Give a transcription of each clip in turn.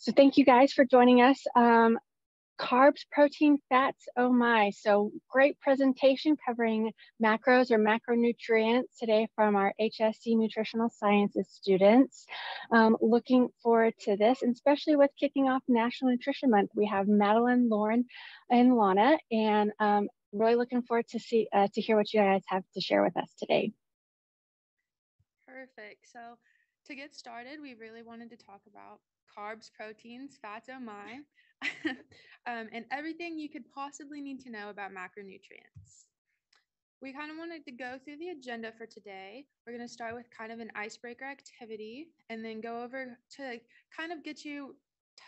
So thank you guys for joining us. Carbs, protein, fats, oh my. So great presentation covering macros or macronutrients today from our HSC Nutritional Sciences students. Looking forward to this, and especially with kicking off National Nutrition Month. We have Madeline, Lauren, and Lana, and really looking forward to hear what you guys have to share with us today. Perfect. So to get started, we really wanted to talk about carbs, proteins, fats, oh my, and everything you could possibly need to know about macronutrients. We kind of wanted to go through the agenda for today. We're going to start with kind of an icebreaker activity and then go over to kind of get you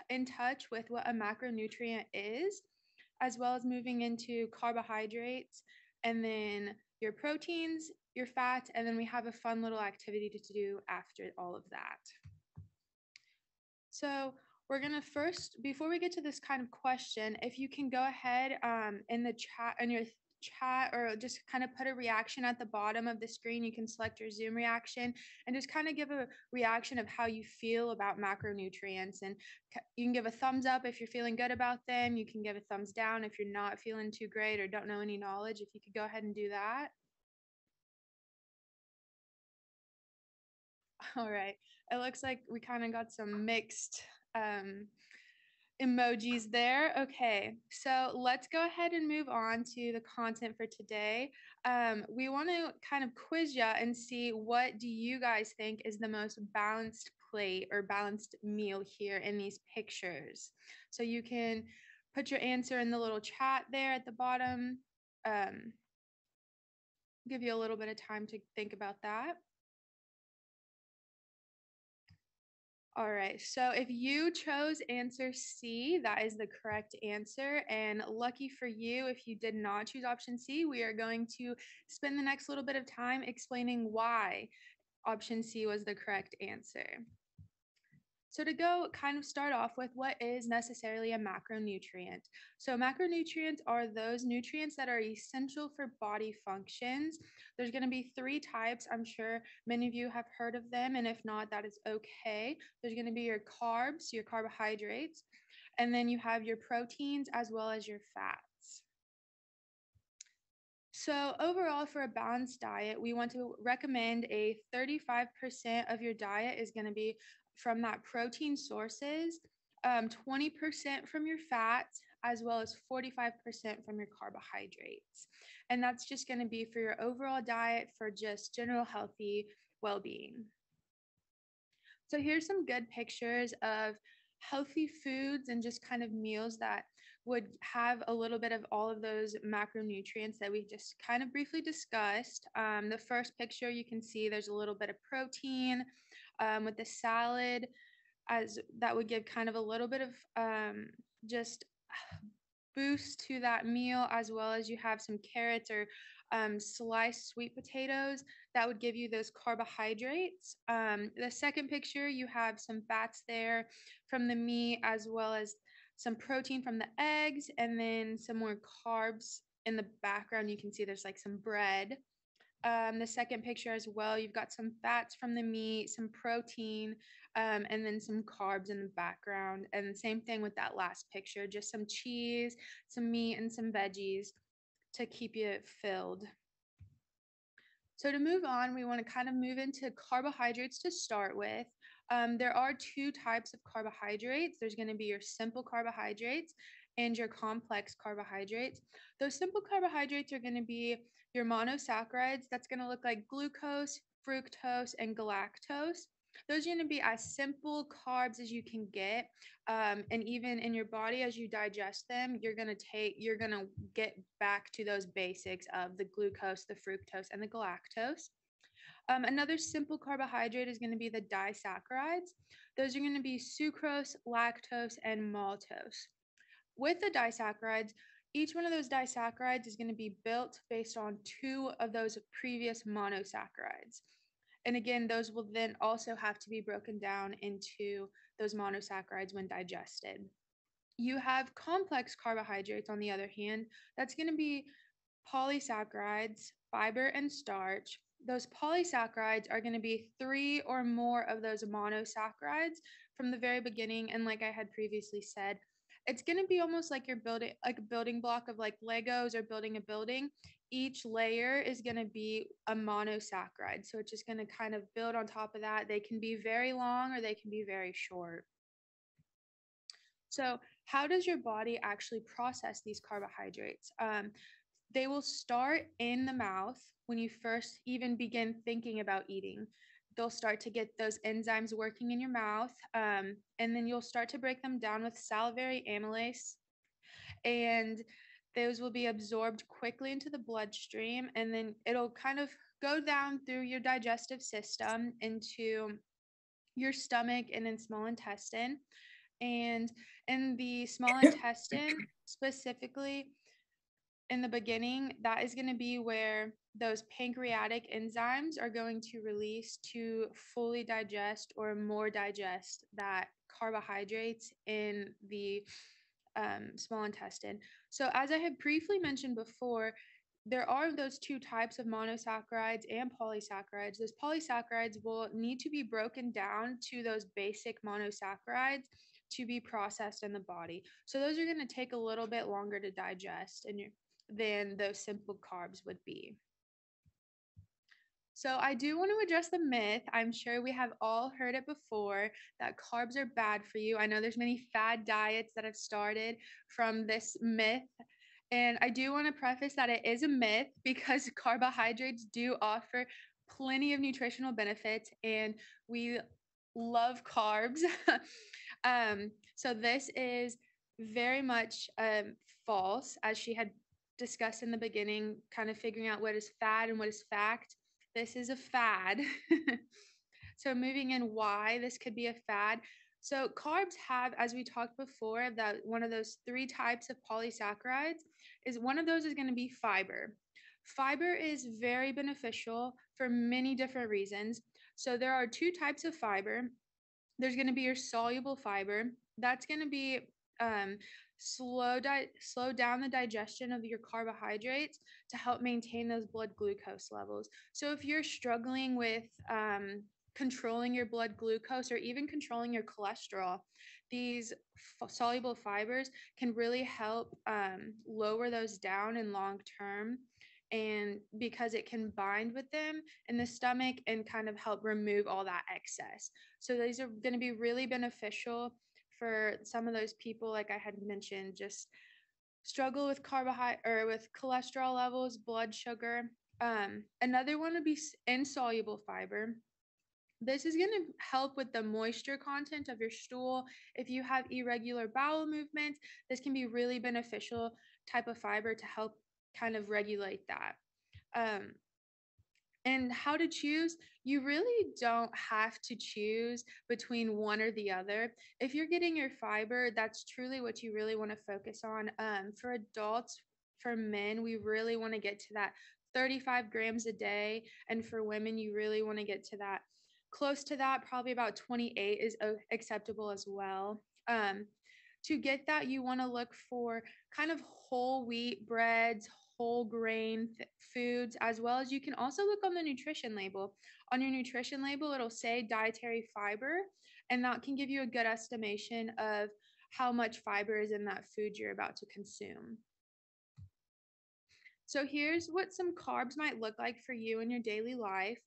in touch with what a macronutrient is, as well as moving into carbohydrates and then your proteins, your fats, and then we have a fun little activity to do after all of that. So we're going to first, before we get to this kind of question, if you can go ahead in the chat, in your chat, or just kind of put a reaction at the bottom of the screen. You can select your Zoom reaction and just kind of give a reaction of how you feel about macronutrients. And you can give a thumbs up if you're feeling good about them. You can give a thumbs down if you're not feeling too great or don't know any knowledge. If you could go ahead and do that. All right. It looks like we kind of got some mixed emojis there. Okay, so let's go ahead and move on to the content for today. We want to kind of quiz you and see what do you guys think is the most balanced plate or balanced meal here in these pictures. So you can put your answer in the little chat there at the bottom. Give you a little bit of time to think about that. All right, so if you chose answer C, that is the correct answer. And lucky for you, if you did not choose option C, we are going to spend the next little bit of time explaining why option C was the correct answer. So to go kind of start off with, what is necessarily a macronutrient? So macronutrients are those nutrients that are essential for body functions. There's going to be three types. I'm sure many of you have heard of them, and if not, that is okay. There's going to be your carbs, your carbohydrates, and then you have your proteins as well as your fats. So overall, for a balanced diet, we want to recommend a 35% of your diet is going to be from that protein sources, 20% from your fats, as well as 45% from your carbohydrates. And that's just going to be for your overall diet for just general healthy well-being. So here's some good pictures of healthy foods and just kind of meals that would have a little bit of all of those macronutrients that we just kind of briefly discussed. The first picture, you can see there's a little bit of protein with the salad, as that would give kind of a little bit of just boost to that meal, as well as you have some carrots or sliced sweet potatoes that would give you those carbohydrates. The second picture, you have some fats there from the meat, as well as some protein from the eggs, and then some more carbs in the background. You can see there's like some bread. The second picture as well, you've got some fats from the meat, some protein, and then some carbs in the background. And same thing with that last picture, just some cheese, some meat, and some veggies to keep you filled. So to move on, we want to kind of move into carbohydrates to start with. There are two types of carbohydrates. There's going to be your simple carbohydrates and your complex carbohydrates. Those simple carbohydrates are going to be your monosaccharides. That's going to look like glucose, fructose, and galactose. Those are going to be as simple carbs as you can get. And even in your body, as you digest them, you're going to get back to those basics of the glucose, the fructose, and the galactose. Another simple carbohydrate is going to be the disaccharides. Those are going to be sucrose, lactose, and maltose. With the disaccharides, each one of those disaccharides is going to be built based on two of those previous monosaccharides. And again, those will then also have to be broken down into those monosaccharides when digested. You have complex carbohydrates, on the other hand, that's going to be polysaccharides, fiber, and starch. those polysaccharides are going to be 3 or more of those monosaccharides from the very beginning. And like I had previously said, it's going to be almost like you're building like a building block of like Legos or building a building. Each layer is going to be a monosaccharide. So it's just going to kind of build on top of that. They can be very long or they can be very short. So how does your body actually process these carbohydrates? They will start in the mouth when you first even begin thinking about eating. They'll start to get those enzymes working in your mouth, and then you'll start to break them down with salivary amylase, and those will be absorbed quickly into the bloodstream, and then it'll kind of go down through your digestive system into your stomach and in small intestine. And in the small intestine, specifically in the beginning, that is going to be where those pancreatic enzymes are going to release to fully digest or more digest that carbohydrates in the small intestine. So, as I had briefly mentioned before, there are those two types of monosaccharides and polysaccharides. Those polysaccharides will need to be broken down to those basic monosaccharides to be processed in the body. So those are going to take a little bit longer to digest than those simple carbs would be. So I do want to address the myth. I'm sure we have all heard it before that carbs are bad for you. I know there's many fad diets that have started from this myth. And I do want to preface that it is a myth because carbohydrates do offer plenty of nutritional benefits and we love carbs. So this is very much false, as she had discussed in the beginning, kind of figuring out what is fad and what is fact. This is a fad. So moving in why this could be a fad. So carbs have, as we talked before, that one of those 3 types of polysaccharides is one of those is going to be fiber. Fiber is very beneficial for many different reasons. So there are 2 types of fiber. There's going to be your soluble fiber. That's going to be slow down the digestion of your carbohydrates to help maintain those blood glucose levels. So if you're struggling with controlling your blood glucose or even controlling your cholesterol, these soluble fibers can really help lower those down in long term, and because it can bind with them in the stomach and kind of help remove all that excess. So these are going to be really beneficial for some of those people, like I had mentioned, just struggle with with cholesterol levels, blood sugar. Another one would be insoluble fiber. This is going to help with the moisture content of your stool. If you have irregular bowel movements, this can be really beneficial type of fiber to help kind of regulate that. And how to choose, you really don't have to choose between one or the other. If you're getting your fiber, that's truly what you really want to focus on. For adults, for men, we really want to get to that 35 grams a day. And for women, you really want to get to that close to that, probably about 28 is acceptable as well. To get that, you want to look for kind of whole wheat breads, whole grain foods, as well as you can also look on the nutrition label. On your nutrition label, it'll say dietary fiber, and that can give you a good estimation of how much fiber is in that food you're about to consume. So here's what some carbs might look like for you in your daily life.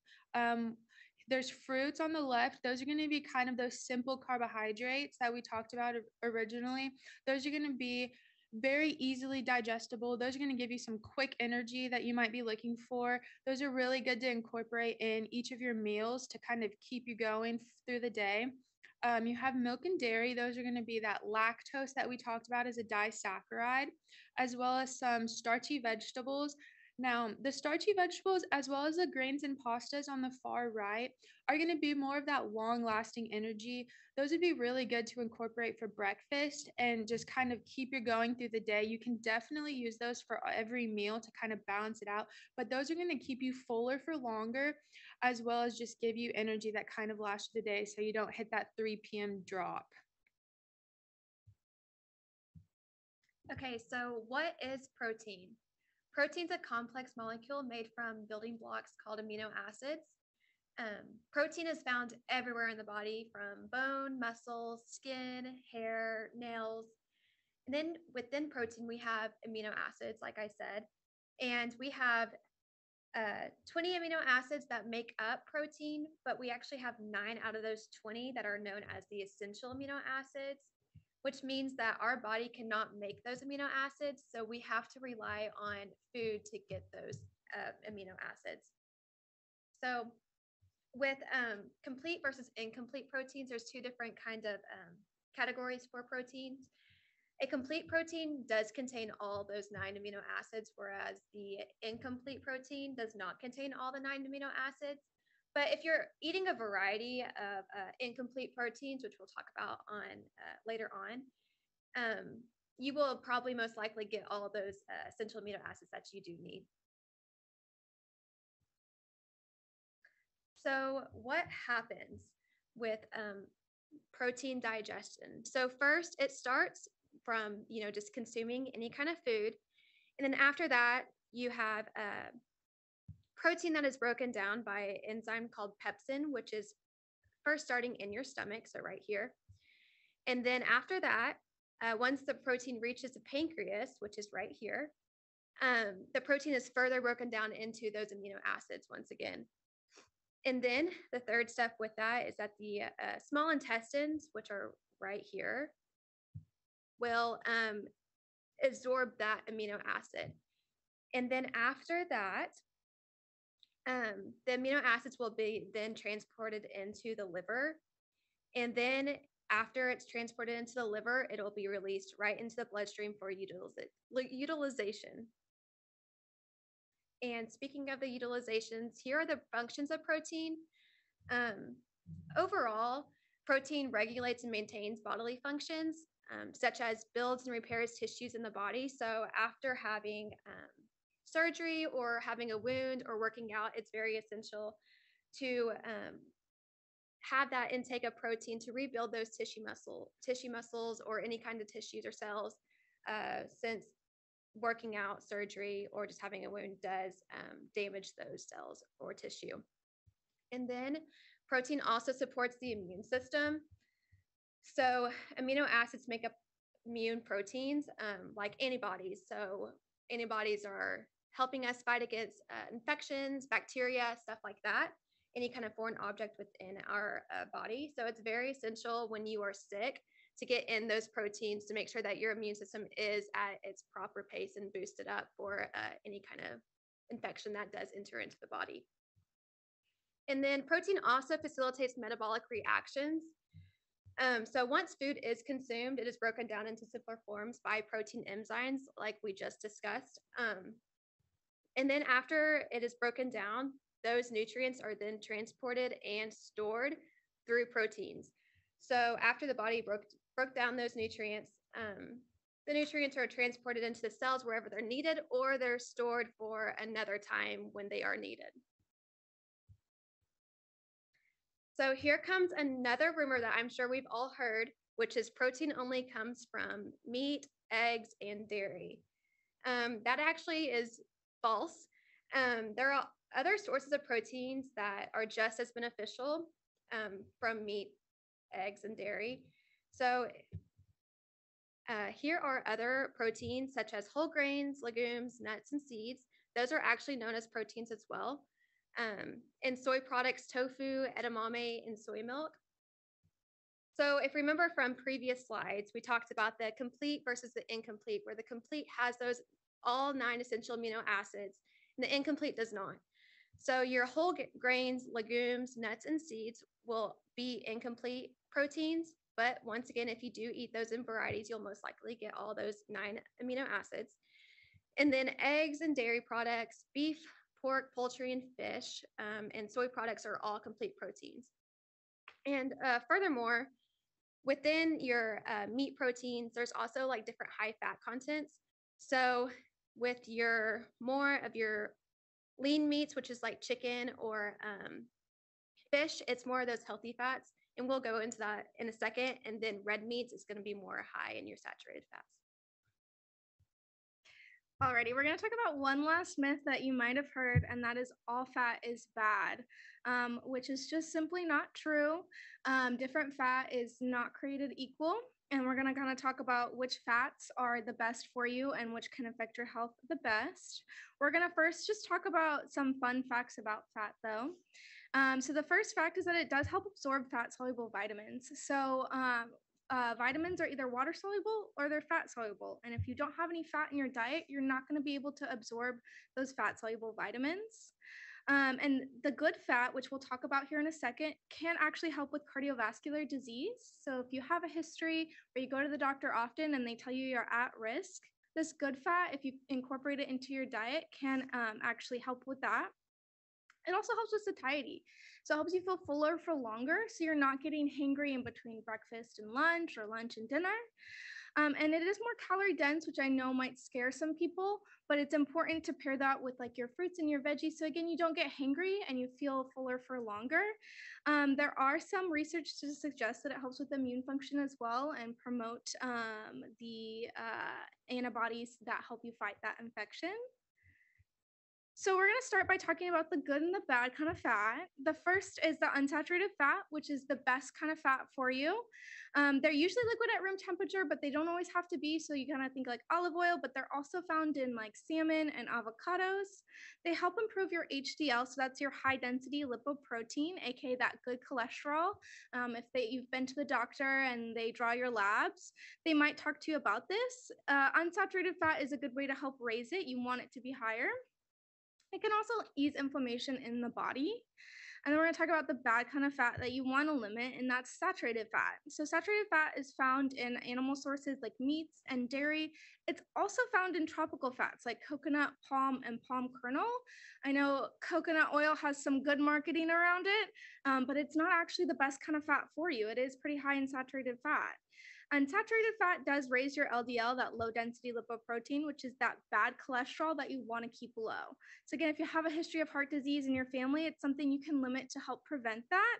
There's fruits on the left. Those are going to be kind of those simple carbohydrates that we talked about originally. Those are going to be very easily digestible. Those are going to give you some quick energy that you might be looking for. Those are really good to incorporate in each of your meals to kind of keep you going through the day. You have milk and dairy. Those are going to be that lactose that we talked about as a disaccharide, as well as some starchy vegetables. Now, the starchy vegetables, as well as the grains and pastas on the far right, are going to be more of that long-lasting energy. Those would be really good to incorporate for breakfast and just kind of keep you going through the day. You can definitely use those for every meal to kind of balance it out, but those are going to keep you fuller for longer, as well as just give you energy that kind of lasts the day so you don't hit that 3 p.m. drop. Okay, so what is protein? Protein's a complex molecule made from building blocks called amino acids. Protein is found everywhere in the body, from bone, muscles, skin, hair, nails. And then within protein, we have amino acids, like I said, and we have 20 amino acids that make up protein, but we actually have 9 out of those 20 that are known as the essential amino acids, which means that our body cannot make those amino acids. So we have to rely on food to get those amino acids. So with complete versus incomplete proteins, there's 2 different kinds of categories for proteins. A complete protein does contain all those 9 amino acids, whereas the incomplete protein does not contain all the 9 amino acids. But if you're eating a variety of incomplete proteins, which we'll talk about on later on, you will probably most likely get all those essential amino acids that you do need. So what happens with protein digestion? So first, it starts from, just consuming any kind of food. And then after that, you have protein that is broken down by an enzyme called pepsin, which is first starting in your stomach, so right here. And then after that, once the protein reaches the pancreas, which is right here, the protein is further broken down into those amino acids once again. And then the third step with that is that the small intestines, which are right here, will absorb that amino acid. And then after that, the amino acids will be then transported into the liver. And then after it's transported into the liver, it will be released right into the bloodstream for utilization. And speaking of the utilizations, here are the functions of protein. Overall, protein regulates and maintains bodily functions, such as builds and repairs tissues in the body. So after having surgery or having a wound or working out, it's very essential to have that intake of protein to rebuild those tissue muscles or any kind of tissues or cells, since working out, surgery, or just having a wound does damage those cells or tissue. And then protein also supports the immune system. So amino acids make up immune proteins, like antibodies. So antibodies are helping us fight against infections, bacteria, stuff like that, any kind of foreign object within our body. So it's very essential when you are sick to get in those proteins to make sure that your immune system is at its proper pace and boosted up for any kind of infection that does enter into the body. And then protein also facilitates metabolic reactions. So once food is consumed, it is broken down into simpler forms by protein enzymes, like we just discussed. And then after it is broken down, those nutrients are then transported and stored through proteins. So after the body broke down those nutrients, the nutrients are transported into the cells wherever they're needed, or they're stored for another time when they are needed. So here comes another rumor that I'm sure we've all heard, which is protein only comes from meat, eggs, and dairy. That actually is false. There are other sources of proteins that are just as beneficial from meat, eggs, and dairy. So here are other proteins such as whole grains, legumes, nuts, and seeds. Those are actually known as proteins as well. And soy products, tofu, edamame, and soy milk. So if you remember from previous slides, we talked about the complete versus the incomplete, where the complete has those all 9 essential amino acids, and the incomplete does not. So your whole grains, legumes, nuts, and seeds will be incomplete proteins. But once again, if you do eat those in varieties, you'll most likely get all those 9 amino acids. And then eggs and dairy products, beef, pork, poultry, and fish, and soy products are all complete proteins. And furthermore, within your meat proteins, there's also like different high fat contents. So with your more of your lean meats, which is like chicken or fish, it's more of those healthy fats. And we'll go into that in a second. And then red meats is going to be more high in your saturated fats. Alrighty, we're going to talk about one last myth that you might have heard, and that is all fat is bad, which is just simply not true. Different fat is not created equal, and we're going to kind of talk about which fats are the best for you and which can affect your health the best. We're going to first just talk about some fun facts about fat, though. So the first fact is that it does help absorb fat-soluble vitamins. So vitamins are either water soluble or they're fat soluble. And if you don't have any fat in your diet, you're not going to be able to absorb those fat soluble vitamins. And the good fat, which we'll talk about here in a second, can actually help with cardiovascular disease. So if you have a history or you go to the doctor often and they tell you you're at risk, this good fat, if you incorporate it into your diet, can actually help with that. It also helps with satiety. So it helps you feel fuller for longer, so you're not getting hangry in between breakfast and lunch or lunch and dinner. And it is more calorie dense, which I know might scare some people, but it's important to pair that with like your fruits and your veggies. So again, you don't get hangry and you feel fuller for longer. There are some research to suggest that it helps with immune function as well and promote the antibodies that help you fight that infection. So we're going to start by talking about the good and the bad kind of fat. The first is the unsaturated fat, which is the best kind of fat for you. They're usually liquid at room temperature, but they don't always have to be. So you kind of think like olive oil, but they're also found in like salmon and avocados. They help improve your HDL. So that's your high density lipoprotein, aka that good cholesterol. If you've been to the doctor and they draw your labs, they might talk to you about this. Unsaturated fat is a good way to help raise it. You want it to be higher. It can also ease inflammation in the body. And then we're going to talk about the bad kind of fat that you want to limit, and that's saturated fat. So saturated fat is found in animal sources like meats and dairy. It's also found in tropical fats like coconut, palm, and palm kernel. I know coconut oil has some good marketing around it, but it's not actually the best kind of fat for you. It is pretty high in saturated fat. Unsaturated fat does raise your LDL, that low density lipoprotein, which is that bad cholesterol that you want to keep low. So again, if you have a history of heart disease in your family, it's something you can limit to help prevent that.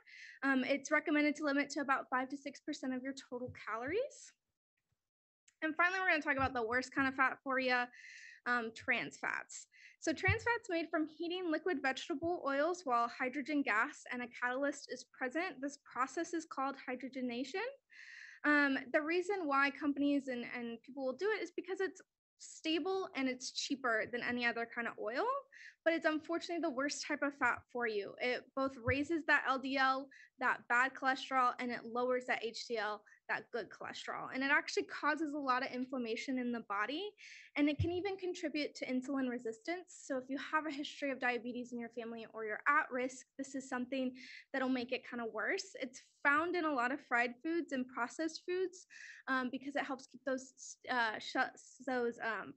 It's recommended to limit to about 5 to 6% of your total calories. And finally, we're going to talk about the worst kind of fat for you, trans fats. So trans fats made from heating liquid vegetable oils while hydrogen gas and a catalyst is present. This process is called hydrogenation. The reason why companies and people will do it is because it's stable and it's cheaper than any other kind of oil, but it's unfortunately the worst type of fat for you. It both raises that LDL, that bad cholesterol, and it lowers that HDL, that good cholesterol. And it actually causes a lot of inflammation in the body, and it can even contribute to insulin resistance. So if you have a history of diabetes in your family or you're at risk, this is something that'll make it kind of worse. It's found in a lot of fried foods and processed foods because it helps keep those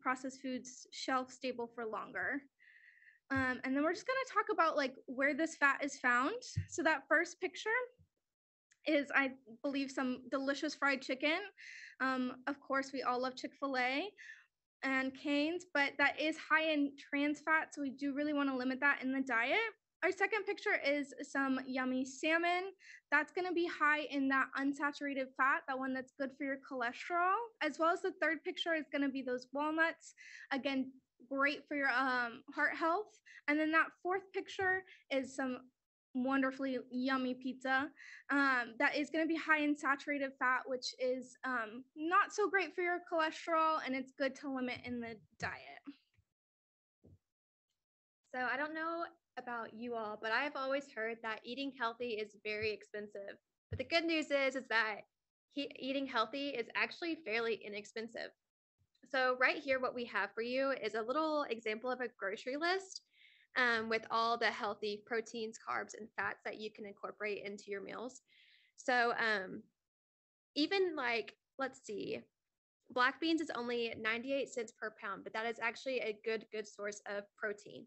processed foods shelf stable for longer. And then we're just going to talk about like where this fat is found. So that first picture is, I believe, some delicious fried chicken. Of course, we all love Chick-fil-A and Cane's, but that is high in trans fat, so we do really want to limit that in the diet. Our second picture is some yummy salmon. That's going to be high in that unsaturated fat, that one that's good for your cholesterol, as well as the third picture is going to be those walnuts. Again, great for your heart health. And then that fourth picture is some wonderfully yummy pizza that is going to be high in saturated fat, which is not so great for your cholesterol, and it's good to limit in the diet. So I don't know about you all, but I've always heard that eating healthy is very expensive. But the good news is that eating healthy is actually fairly inexpensive. So right here, what we have for you is a little example of a grocery list with all the healthy proteins, carbs, and fats that you can incorporate into your meals. So even like, let's see, black beans is only 98 cents per pound, but that is actually a good source of protein.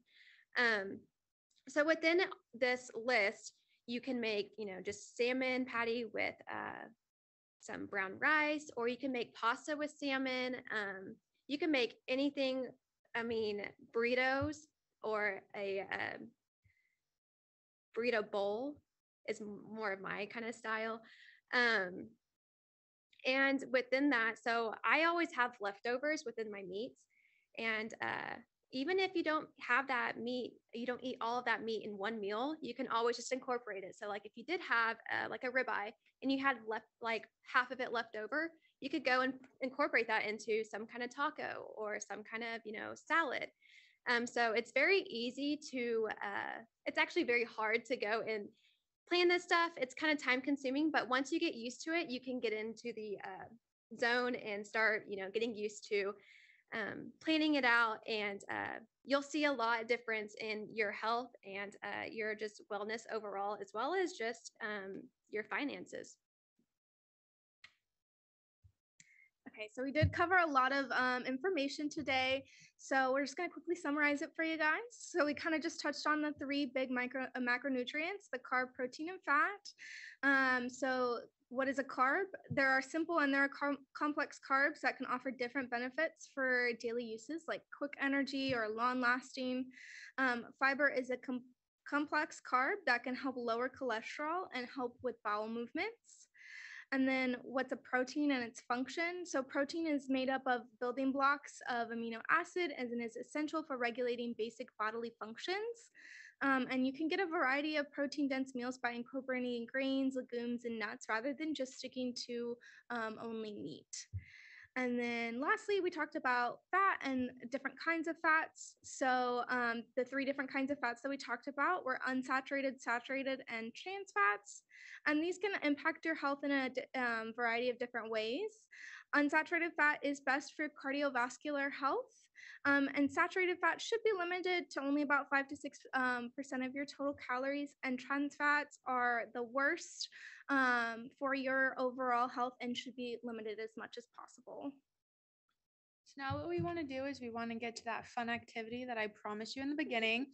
So within this list, you can make, just salmon patty with some brown rice, or you can make pasta with salmon. You can make anything, burritos, or a burrito bowl is more of my kind of style. And within that, so I always have leftovers within my meats. And even if you don't have that meat, you don't eat all of that meat in one meal, you can always just incorporate it. So like if you did have like a ribeye and you had left like half of it left over, you could go and incorporate that into some kind of taco or some kind of, salad. So it's very easy to, it's actually very hard to go and plan this stuff. It's kind of time consuming, but once you get used to it, you can get into the zone and start, getting used to planning it out, and you'll see a lot of difference in your health and your just wellness overall, as well as just your finances. Okay, so we did cover a lot of information today. So we're just going to quickly summarize it for you guys. So we kind of just touched on the three big macronutrients, the carb, protein, and fat. So what is a carb? There are simple and there are complex carbs that can offer different benefits for daily uses, like quick energy or long-lasting. Fiber is a complex carb that can help lower cholesterol and help with bowel movements. And then what's a protein and its function? So protein is made up of building blocks of amino acid and is essential for regulating basic bodily functions. And you can get a variety of protein-dense meals by incorporating grains, legumes, and nuts rather than just sticking to only meat. And then lastly, we talked about fat and different kinds of fats. So the three different kinds of fats that we talked about were unsaturated, saturated, and trans fats. And these can impact your health in a variety of different ways. Unsaturated fat is best for cardiovascular health. And saturated fat should be limited to only about 5 to 6% of your total calories. And trans fats are the worst for your overall health and should be limited as much as possible. So now what we want to do is we want to get to that fun activity that I promised you in the beginning.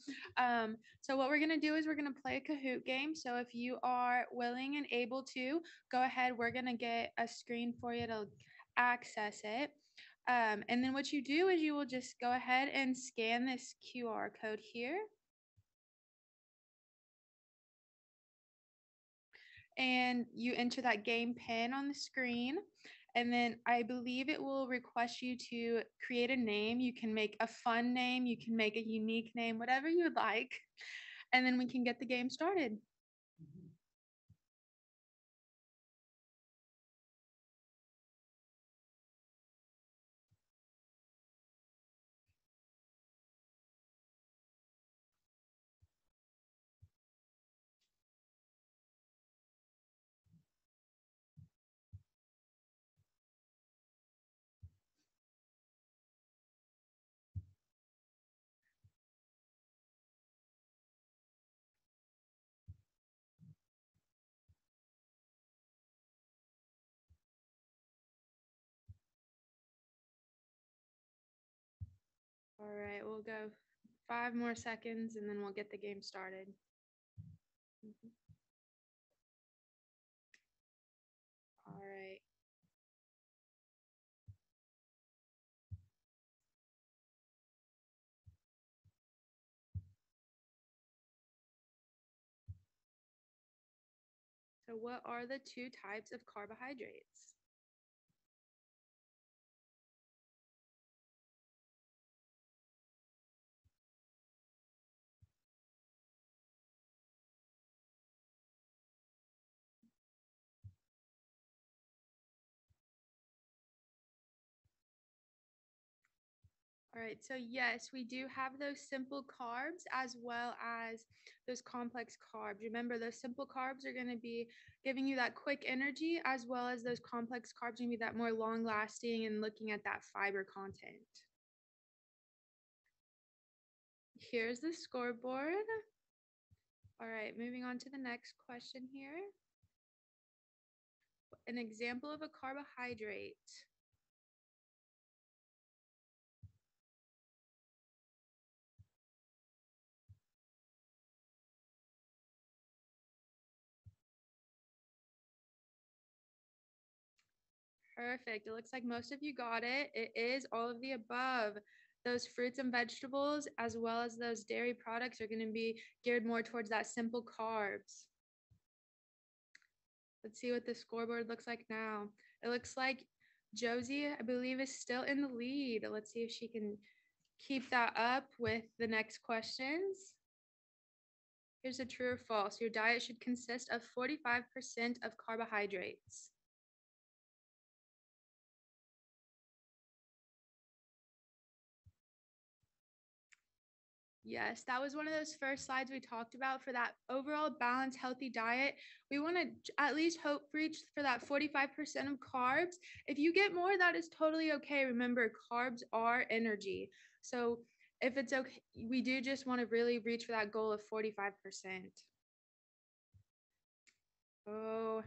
So what we're going to do is we're going to play a Kahoot game. So if you are willing and able to, go ahead. We're going to get a screen for you to access it. And then what you do is you will just go ahead and scan this QR code here. And you enter that game pin on the screen. And then I believe it will request you to create a name. You can make a fun name. You can make a unique name, whatever you would like. And then we can get the game started. All right, we'll go 5 more seconds and then we'll get the game started. All right. So what are the 2 types of carbohydrates? All right, so yes, we do have those simple carbs as well as those complex carbs. Remember, those simple carbs are going to be giving you that quick energy, as well as those complex carbs are going to be that more long lasting and looking at that fiber content. Here's the scoreboard. All right, moving on to the next question here. An example of a carbohydrate. Perfect. It looks like most of you got it. It is all of the above. Those fruits and vegetables, as well as those dairy products, are going to be geared more towards that simple carbs. Let's see what the scoreboard looks like now. It looks like Josie, I believe, is still in the lead. Let's see if she can keep that up with the next questions. Here's a true or false. Your diet should consist of 45% of carbohydrates. Yes, that was one of those first slides we talked about for that overall balanced, healthy diet. We want to at least reach for that 45% of carbs. If you get more, that is totally okay. Remember, carbs are energy. So if it's okay, we do just want to really reach for that goal of 45%. Oh,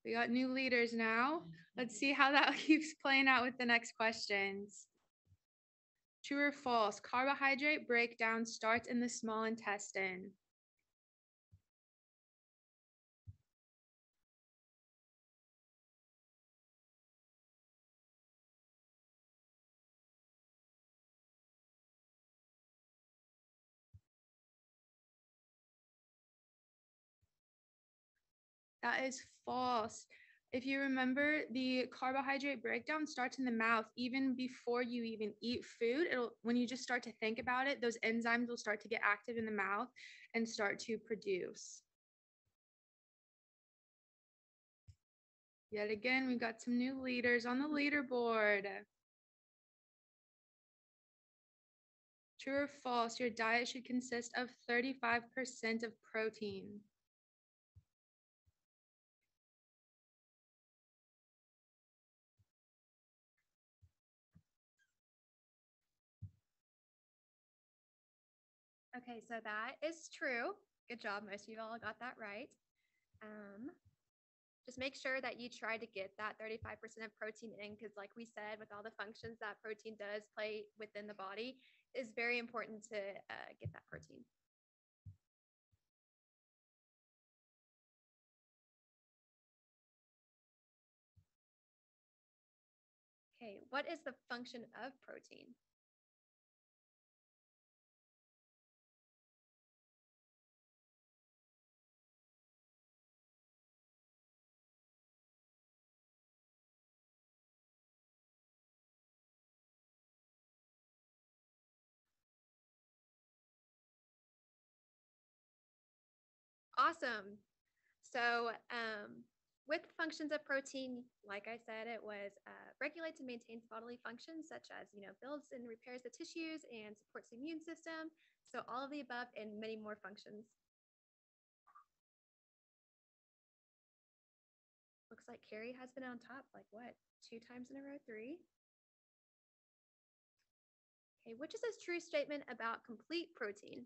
we got new leaders now. Let's see how that keeps playing out with the next questions. True or false? Carbohydrate breakdown starts in the small intestine. That is false. If you remember, the carbohydrate breakdown starts in the mouth even before you even eat food. When you just start to think about it, those enzymes will start to get active in the mouth and start to produce. Yet again, we've got some new leaders on the leaderboard. True or false? Your diet should consist of 35% of protein. Okay, so that is true. Good job. Most of you all got that right. Just make sure that you try to get that 35% of protein in, because like we said, with all the functions that protein does play within the body, it's very important to get that protein. Okay, what is the function of protein? Awesome. So with functions of protein, like I said, it was regulates and maintains bodily functions such as, builds and repairs the tissues and supports the immune system. So all of the above and many more functions. Looks like Carrie has been on top, like what, 2 times in a row, 3? Okay, which is a true statement about complete protein?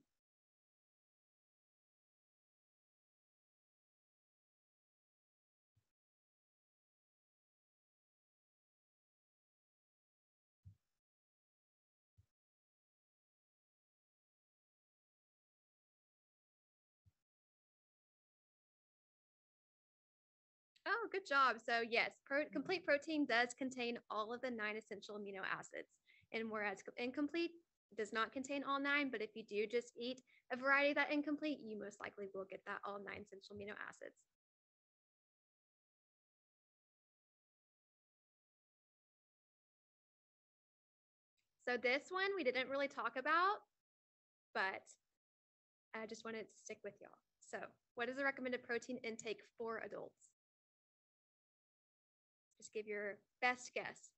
Oh, good job. So yes, complete protein does contain all of the 9 essential amino acids. And whereas incomplete does not contain all 9, but if you do just eat a variety of that incomplete, you most likely will get that all 9 essential amino acids. So this one we didn't really talk about, but I just wanted to stick with y'all. So what is the recommended protein intake for adults? Just give your best guess.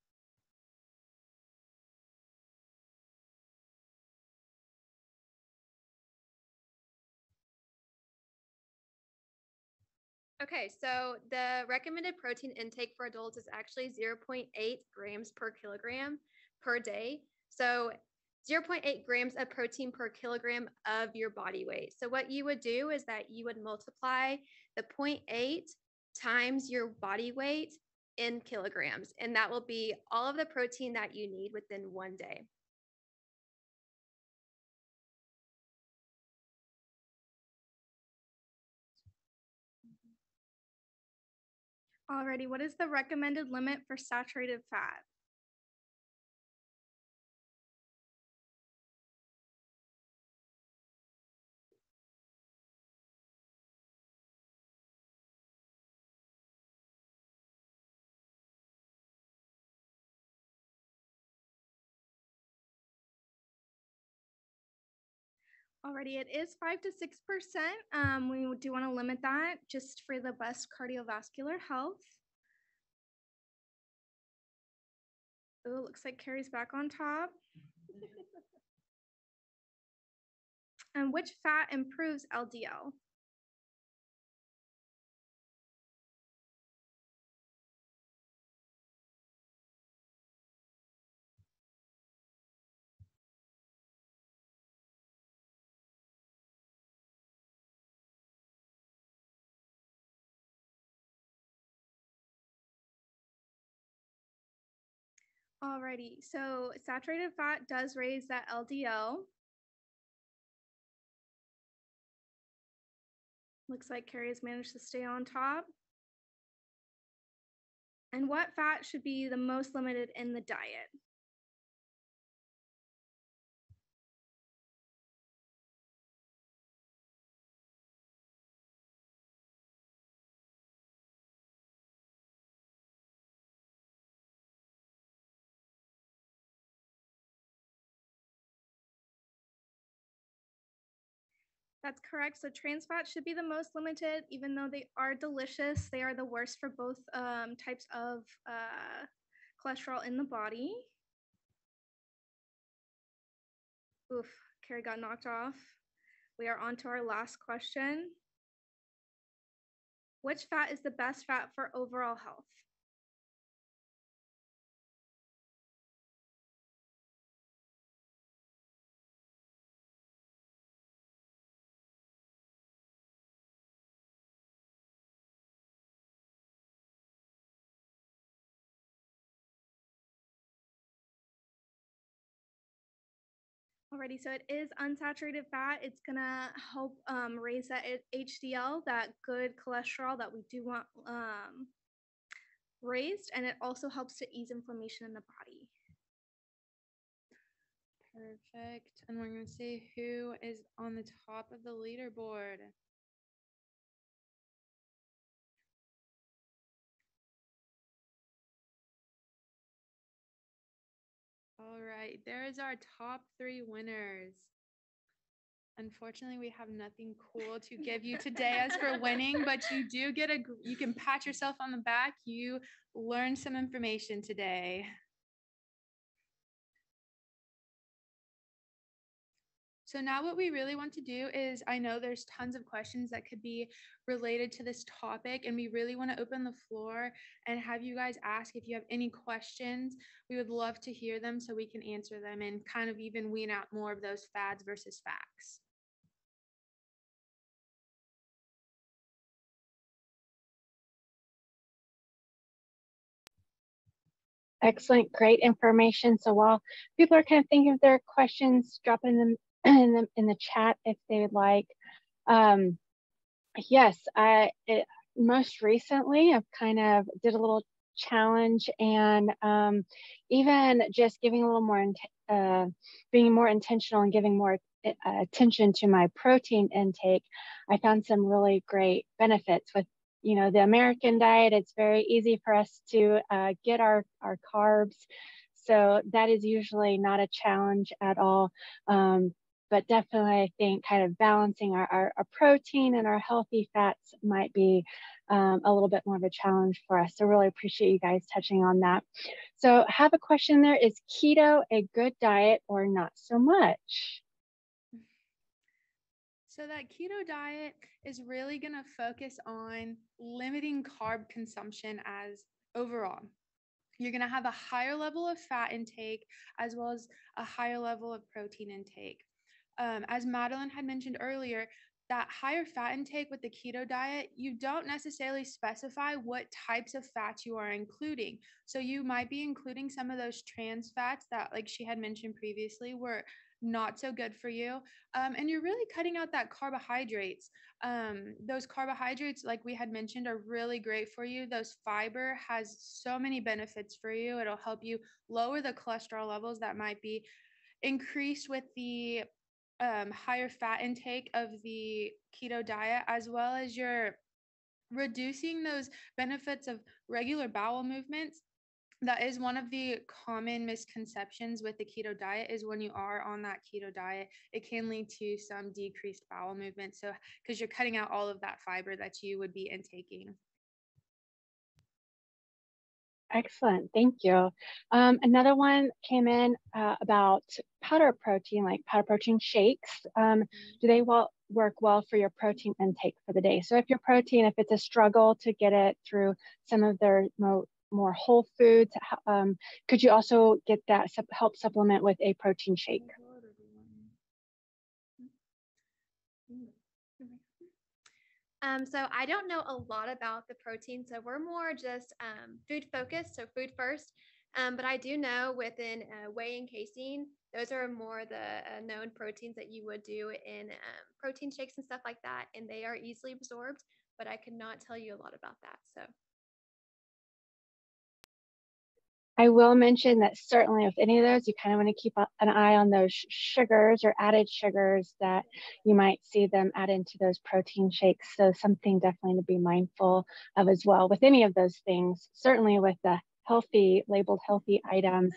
Okay, so the recommended protein intake for adults is actually 0.8 grams per kilogram per day. So 0.8 grams of protein per kilogram of your body weight. So what you would do is that you would multiply the 0.8 times your body weight in kilograms, and that will be all of the protein that you need within one day. Alrighty, what is the recommended limit for saturated fat? Already, it is 5 to 6%. We do want to limit that just for the best cardiovascular health. Oh, looks like Carrie's back on top. And which fat improves LDL? Alrighty, so saturated fat does raise that LDL. Looks like Carrie has managed to stay on top. And what fat should be the most limited in the diet? That's correct. So trans fats should be the most limited, even though they are delicious. They are the worst for both types of cholesterol in the body. Oof, Carrie got knocked off. We are on to our last question. Which fat is the best fat for overall health? Alrighty, so it is unsaturated fat. It's gonna help raise that HDL, that good cholesterol that we do want raised, and it also helps to ease inflammation in the body. Perfect. And we're going to see who is on the top of the leaderboard. All right, there is our top 3 winners. Unfortunately, we have nothing cool to give you today as for winning, but you do get you can pat yourself on the back. You learned some information today. So now what we really want to do is, I know there's tons of questions that could be related to this topic, and we really want to open the floor and have you guys ask if you have any questions. We would love to hear them so we can answer them and kind of even wean out more of those fads versus facts. Excellent, great information. So while people are kind of thinking of their questions, drop them in the chat if they would like. Yes, most recently I've kind of did a little challenge, and even just giving a little more, being more intentional and giving more attention to my protein intake, I found some really great benefits with, you know, the American diet. It's very easy for us to get our carbs. So that is usually not a challenge at all. But definitely, I think kind of balancing our protein and our healthy fats might be a little bit more of a challenge for us. So really appreciate you guys touching on that. So I have a question there. Is keto a good diet or not so much? So that keto diet is really going to focus on limiting carb consumption as overall. You're going to have a higher level of fat intake as well as a higher level of protein intake. As Madeline had mentioned earlier, that higher fat intake with the keto diet, you don't necessarily specify what types of fats you are including. So you might be including some of those trans fats that, like she had mentioned previously, were not so good for you. And you're really cutting out that carbohydrates. Those carbohydrates, like we had mentioned, are really great for you. Those fiber has so many benefits for you. It'll help you lower the cholesterol levels that might be increased with the higher fat intake of the keto diet, as well as you're reducing those benefits of regular bowel movements that is one of the common misconceptions with the keto diet is when you are on that keto diet, it can lead to some decreased bowel movement. So, because you're cutting out all of that fiber that you would be intaking. Excellent, thank you. Another one came in about powder protein, like powder protein shakes. Do they work well for your protein intake for the day? So if your protein, if it's a struggle to get it through some of their more whole foods, could you also get that help supplement with a protein shake? So I don't know a lot about the protein, so we're more just food focused, so food first. But I do know within whey and casein, those are more the known proteins that you would do in protein shakes and stuff like that, and they are easily absorbed. But I could not tell you a lot about that. So I will mention that certainly with any of those, you kind of want to keep an eye on those sugars or added sugars that you might see them add into those protein shakes. So something definitely to be mindful of as well with any of those things, certainly with the labeled healthy items.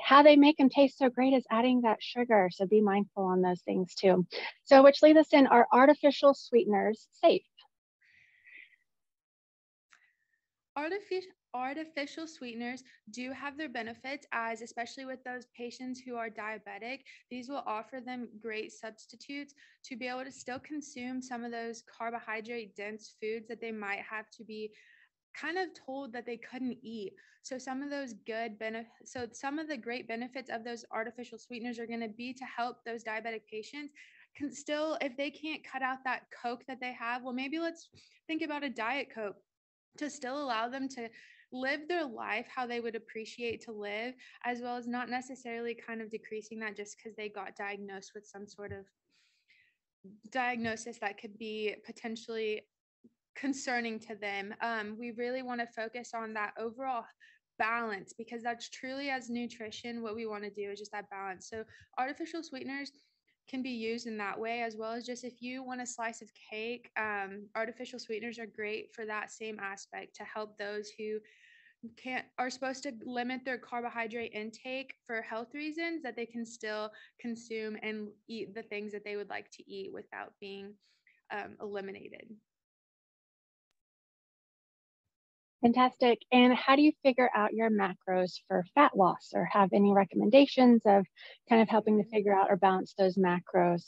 How they make them taste so great is adding that sugar. So be mindful on those things too. So which leads us in, are artificial sweeteners safe? Artificial sweeteners do have their benefits, as especially with those patients who are diabetic, these will offer them great substitutes to be able to still consume some of those carbohydrate dense foods that they might have to be kind of told that they couldn't eat. So some of those some of the great benefits of those artificial sweeteners are going to be to help those diabetic patients can still, if they can't cut out that Coke that they have, well, maybe let's think about a Diet Coke to still allow them to live their life how they would appreciate to live, as well as not necessarily kind of decreasing that just because they got diagnosed with some sort of diagnosis that could be potentially concerning to them. We really want to focus on that overall balance, because that's truly, as nutrition, what we want to do is just that balance. So artificial sweeteners can be used in that way, as well as just if you want a slice of cake, artificial sweeteners are great for that same aspect, to help those who are supposed to limit their carbohydrate intake for health reasons, that they can still consume and eat the things that they would like to eat without being eliminated. Fantastic. And how do you figure out your macros for fat loss, or have any recommendations of kind of helping to figure out or balance those macros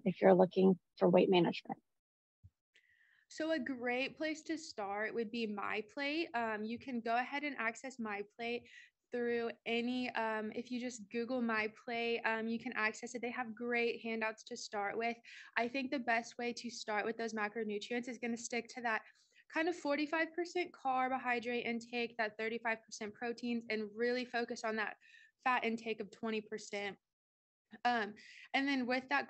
if you're looking for weight management? So a great place to start would be MyPlate. You can go ahead and access MyPlate through any, if you just Google MyPlate, you can access it. They have great handouts to start with. I think the best way to start with those macronutrients is going to stick to that kind of 45% carbohydrate intake, that 35% proteins, and really focus on that fat intake of 20%. And then with that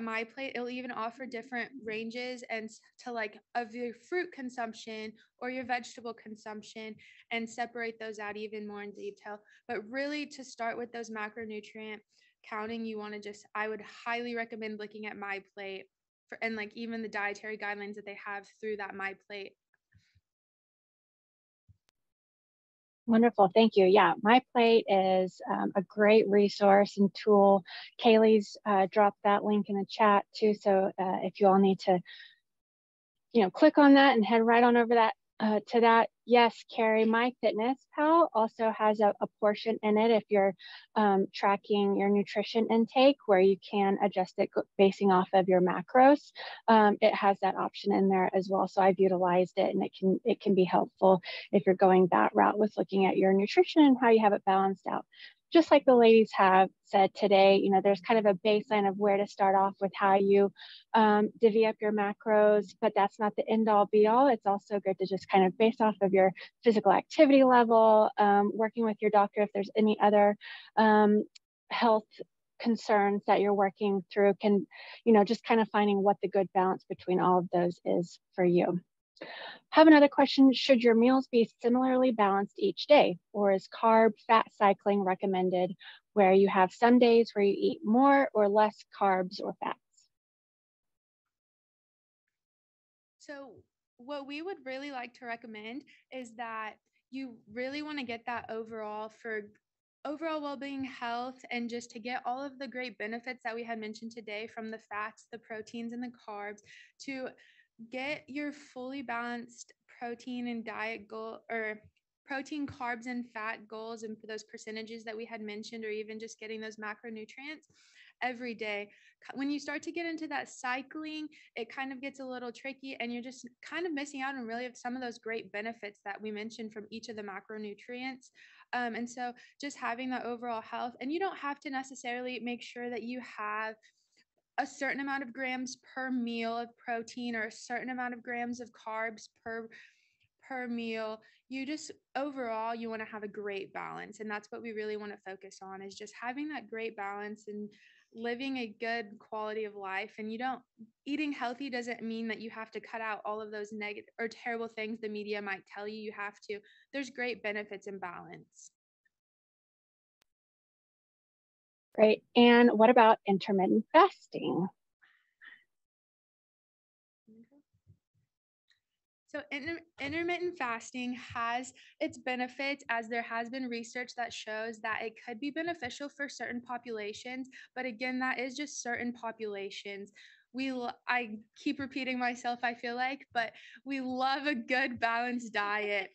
MyPlate, it'll even offer different ranges and to like of your fruit consumption or your vegetable consumption, and separate those out even more in detail. But really, to start with those macronutrient counting, you want to I would highly recommend looking at MyPlate and like even the dietary guidelines that they have through that MyPlate. Wonderful, thank you. Yeah, MyPlate is a great resource and tool. Kaylee's dropped that link in the chat too. So if you all need to, click on that and head right on over to that. Yes, Carrie, MyFitnessPal also has a portion in it if you're tracking your nutrition intake, where you can adjust it basing off of your macros. It has that option in there as well. So I've utilized it, and it can be helpful if you're going that route with looking at your nutrition and how you have it balanced out. Just like the ladies have said today, there's kind of a baseline of where to start off with how you divvy up your macros, but that's not the end all be all. It's also good to just kind of base off of your physical activity level, working with your doctor if there's any other health concerns that you're working through, can, just kind of finding what the good balance between all of those is for you. Have another question. Should your meals be similarly balanced each day, or is carb fat cycling recommended, where you have some days where you eat more or less carbs or fats? So what we would really like to recommend is that you really want to get that overall for overall well-being, health, and just to get all of the great benefits that we had mentioned today, from the fats, the proteins, and the carbs, to get your fully balanced protein and diet goal, or protein, carbs, and fat goals, and for those percentages that we had mentioned, or even just getting those macronutrients every day. When you start to get into that cycling, it kind of gets a little tricky, and you're just kind of missing out on really some of those great benefits that we mentioned from each of the macronutrients. And so just having that overall health, and you don't have to necessarily make sure that you have a certain amount of grams per meal of protein or a certain amount of grams of carbs per meal. You just overall, you want to have a great balance, and that's what we really want to focus on, is just having that great balance and living a good quality of life. And eating healthy doesn't mean that you have to cut out all of those negative or terrible things the media might tell you have to. There's great benefits in balance. Great. And what about intermittent fasting? So intermittent fasting has its benefits, as there has been research that shows that it could be beneficial for certain populations. But again, that is just certain populations. I keep repeating myself, I feel like, but we love a good balanced diet.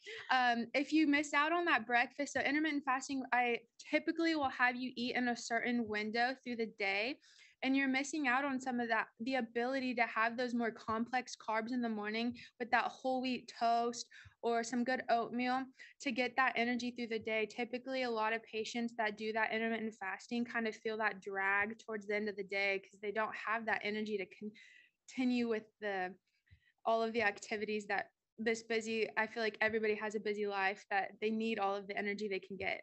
If you miss out on that breakfast, so intermittent fasting, I typically will have you eat in a certain window through the day, and you're missing out on some of that, the ability to have those more complex carbs in the morning with that whole wheat toast or some good oatmeal to get that energy through the day. Typically, a lot of patients that do that intermittent fasting kind of feel that drag towards the end of the day because they don't have that energy to continue with all of the activities that this busy, I feel like everybody has a busy life, that they need all of the energy they can get.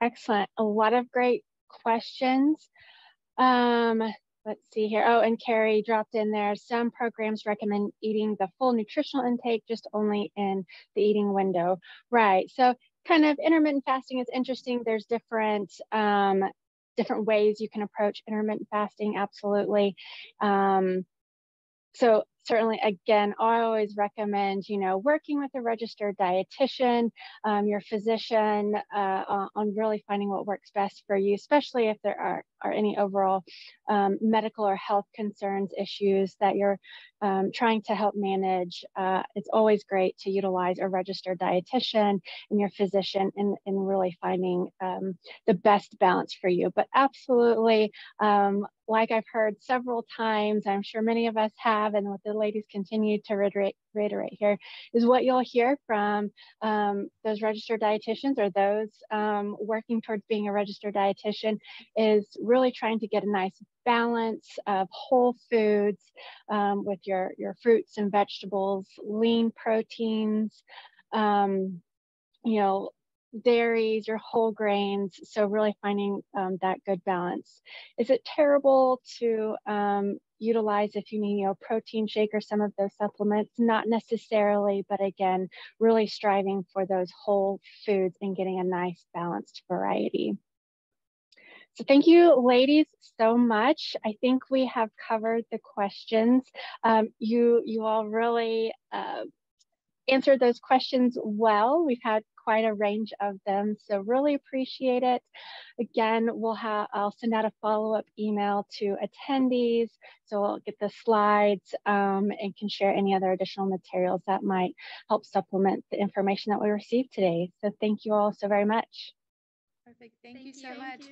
Excellent. A lot of great questions. Let's see here. Oh, and Carrie dropped in there. Some programs recommend eating the full nutritional intake, just only in the eating window. Right. So kind of intermittent fasting is interesting. There's different ways you can approach intermittent fasting. Absolutely. So certainly, again, I always recommend, working with a registered dietitian, your physician, on really finding what works best for you, especially if there are any overall medical or health concerns, issues that you're trying to help manage. It's always great to utilize a registered dietitian and your physician in really finding the best balance for you. But absolutely, like I've heard several times, I'm sure many of us have, and what the ladies continue to reiterate here, is what you'll hear from those registered dietitians or those working towards being a registered dietitian, is really trying to get a nice balance of whole foods with your fruits and vegetables, lean proteins, dairies, your whole grains. So really finding that good balance. Is it terrible to utilize if you need, protein shake or some of those supplements? Not necessarily, but again, really striving for those whole foods and getting a nice balanced variety. So thank you, ladies, so much. I think we have covered the questions. You all really answered those questions well. We've had quite a range of them, so really appreciate it. Again, I'll send out a follow-up email to attendees, so I'll get the slides and can share any other additional materials that might help supplement the information that we received today. So thank you all so very much. Perfect. Thank you so much.